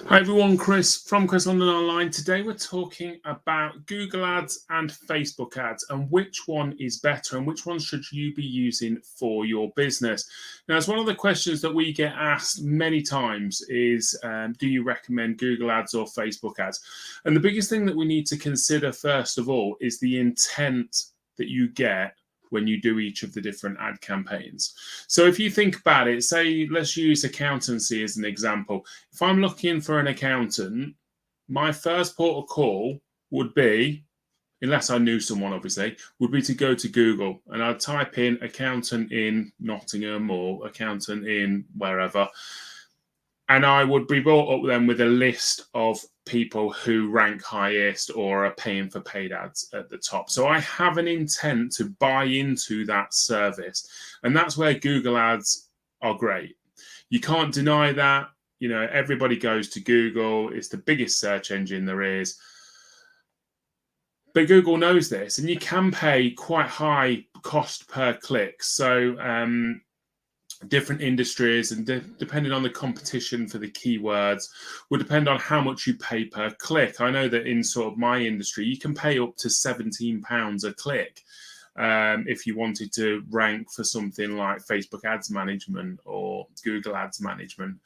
Hi everyone, Chris from Chris London Online. Today we're talking about Google Ads and Facebook Ads and which one is better and which one should you be using for your business. Now, it's one of the questions that we get asked many times is, do you recommend Google Ads or Facebook Ads? And the biggest thing that we need to consider first of all is the intent that you get when you do each of the different ad campaigns. So if you think about it, say, let's use accountancy as an example. If I'm looking for an accountant, my first port of call would be, unless I knew someone obviously, would be to go to Google and I'd type in accountant in Nottingham or accountant in wherever. And I would be brought up then with a list of people who rank highest or are paying for paid ads at the top. So I have an intent to buy into that service. And that's where Google Ads are great. You can't deny that. You know, everybody goes to Google. It's the biggest search engine there is. But Google knows this, and you can pay quite high cost per click. So different industries and depending on the competition for the keywords will depend on how much you pay per click. I know that in sort of my industry, you can pay up to £17 a click if you wanted to rank for something like Facebook Ads Management or Google Ads Management.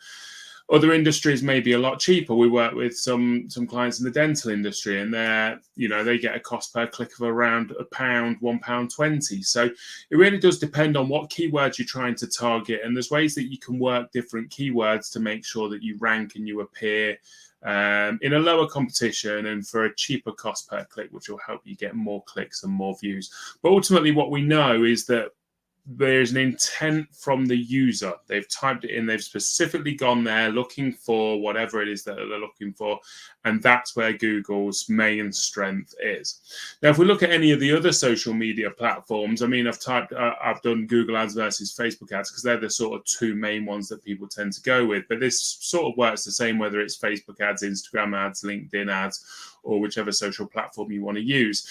Other industries may be a lot cheaper. We work with some clients in the dental industry, and they get a cost per click of around £1, £1.20. So it really does depend on what keywords you're trying to target, and there's ways that you can work different keywords to make sure that you rank and you appear in a lower competition and for a cheaper cost per click, which will help you get more clicks and more views. But ultimately, what we know is that there's an intent from the user. They've typed it in, they've specifically gone there looking for whatever it is that they're looking for, and that's where Google's main strength is. Now, if we look at any of the other social media platforms, I mean, I've done Google Ads versus Facebook Ads because they're the sort of two main ones that people tend to go with, but this sort of works the same whether it's Facebook Ads, Instagram Ads, LinkedIn Ads, or whichever social platform you want to use.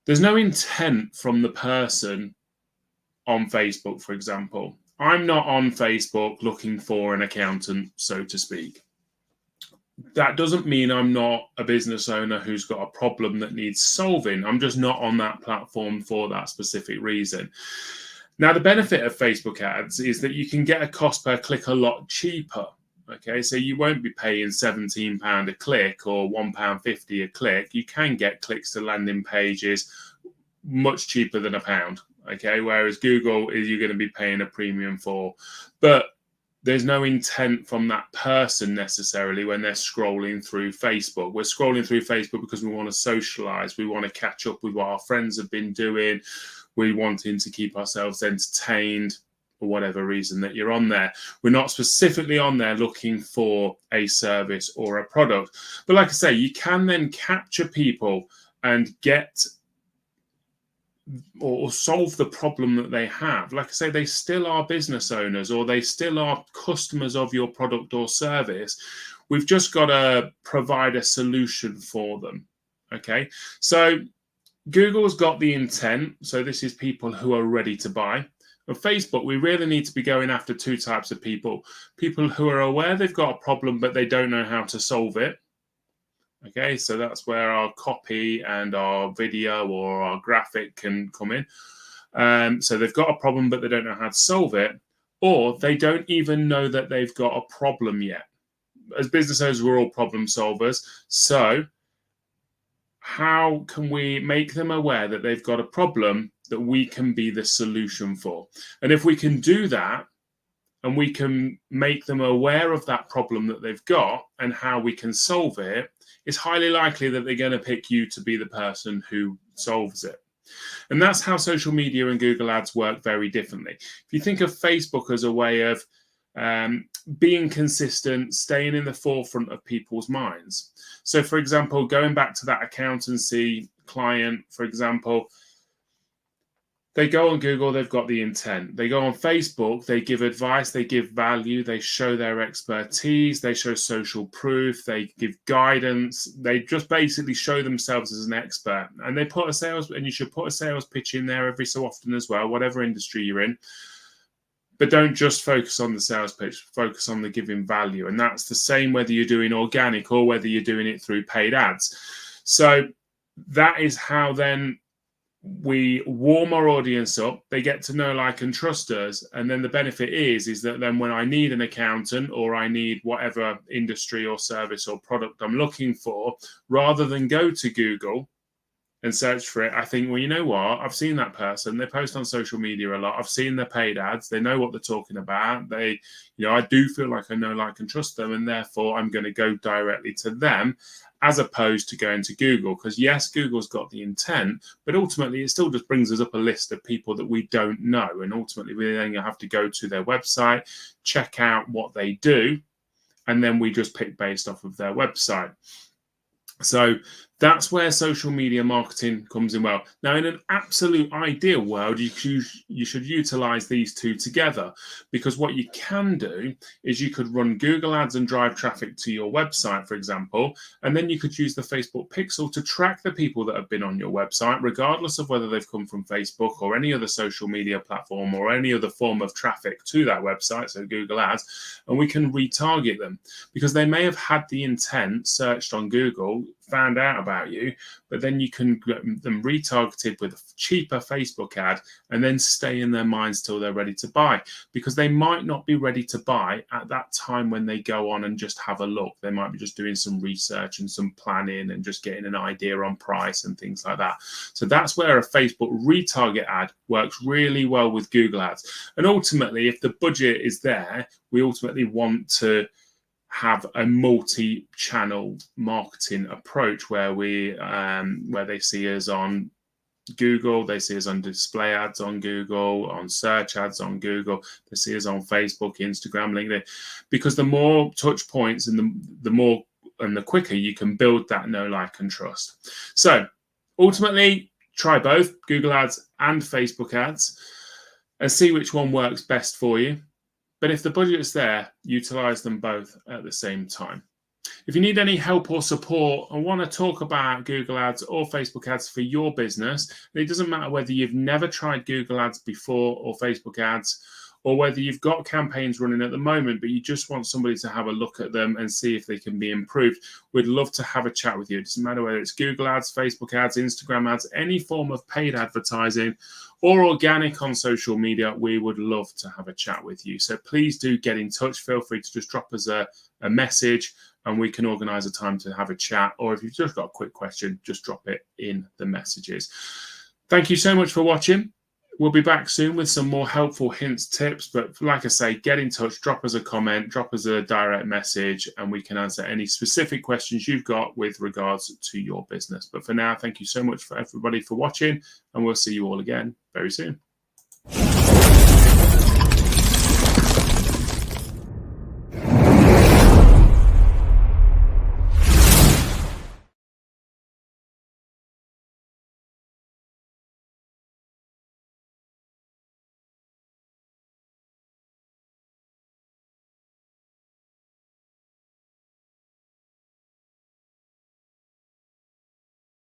There's no intent from the person on Facebook, for example. I'm not on Facebook looking for an accountant, so to speak. That doesn't mean I'm not a business owner who's got a problem that needs solving. I'm just not on that platform for that specific reason. Now, the benefit of Facebook ads is that you can get a cost per click a lot cheaper. Okay, so you won't be paying £17 a click or £1.50 a click. You can get clicks to landing pages much cheaper than £1. Okay, whereas Google is you're going to be paying a premium for, but there's no intent from that person necessarily when they're scrolling through Facebook. We're scrolling through Facebook because we want to socialize, we want to catch up with what our friends have been doing, we're wanting to keep ourselves entertained for whatever reason that you're on there. We're not specifically on there looking for a service or a product. But like I say, you can then capture people and get or solve the problem that they have. Like I say, they still are business owners or they still are customers of your product or service. We've just got to provide a solution for them. Okay, so Google's got the intent. So this is people who are ready to buy. On Facebook, we really need to be going after two types of people. People who are aware they've got a problem, but they don't know how to solve it. Okay, so that's where our copy and our video or our graphic can come in. So they've got a problem, but they don't know how to solve it, or they don't even know that they've got a problem yet. As business owners, we're all problem solvers. So how can we make them aware that they've got a problem that we can be the solution for? And if we can do that, and we can make them aware of that problem that they've got and how we can solve it, it's highly likely that they're going to pick you to be the person who solves it. And that's how social media and Google Ads work very differently. If you think of Facebook as a way of being consistent, staying in the forefront of people's minds. So, for example, going back to that accountancy client, for example, they go on Google, they've got the intent. They go on Facebook, they give advice, they give value, they show their expertise, they show social proof, they give guidance. They just basically show themselves as an expert. And they put and you should put a sales pitch in there every so often as well, whatever industry you're in. But don't just focus on the sales pitch, focus on the giving value. And that's the same whether you're doing organic or whether you're doing it through paid ads. So that is how then we warm our audience up. They get to know, like, and trust us. And then the benefit is that then when I need an accountant or I need whatever industry or service or product I'm looking for, rather than go to Google and search for it, I think, well, you know what? I've seen that person. They post on social media a lot. I've seen their paid ads. They know what they're talking about. They, I do feel like I know, like, and trust them. And therefore, I'm going to go directly to them as opposed to going to Google. Because yes, Google's got the intent, but ultimately it still just brings us up a list of people that we don't know. And ultimately, we then have to go to their website, check out what they do, and then we just pick based off of their website. So that's where social media marketing comes in well. Now, in an absolute ideal world, you should utilize these two together, because what you can do is you could run Google ads and drive traffic to your website, for example, and then you could use the Facebook Pixel to track the people that have been on your website, regardless of whether they've come from Facebook or any other social media platform or any other form of traffic to that website, so Google ads, and we can retarget them because they may have had the intent, searched on Google, found out about you, but then you can get them retargeted with a cheaper Facebook ad and then stay in their minds till they're ready to buy, because they might not be ready to buy at that time when they go on and just have a look. They might be just doing some research and some planning and just getting an idea on price and things like that. So that's where a Facebook retarget ad works really well with Google ads. And ultimately, if the budget is there, we ultimately want to have a multi-channel marketing approach where where they see us on Google, they see us on display ads on Google, on search ads on Google, they see us on Facebook, Instagram, LinkedIn, because the more touch points and the more and the quicker you can build that know, like, and trust. So ultimately, try both Google ads and Facebook ads and see which one works best for you. But if the budget is there, utilize them both at the same time. If you need any help or support and want to talk about Google ads or Facebook ads for your business, it doesn't matter whether you've never tried Google ads before or Facebook ads, or whether you've got campaigns running at the moment, but you just want somebody to have a look at them and see if they can be improved. We'd love to have a chat with you. It doesn't matter whether it's Google ads, Facebook ads, Instagram ads, any form of paid advertising or organic on social media, we would love to have a chat with you. So please do get in touch. Feel free to just drop us a message and we can organize a time to have a chat. Or if you've just got a quick question, just drop it in the messages. Thank you so much for watching. We'll be back soon with some more helpful hints, tips. But like I say, get in touch, drop us a comment, drop us a direct message, and we can answer any specific questions you've got with regards to your business. But for now, thank you so much for everybody for watching, and we'll see you all again very soon.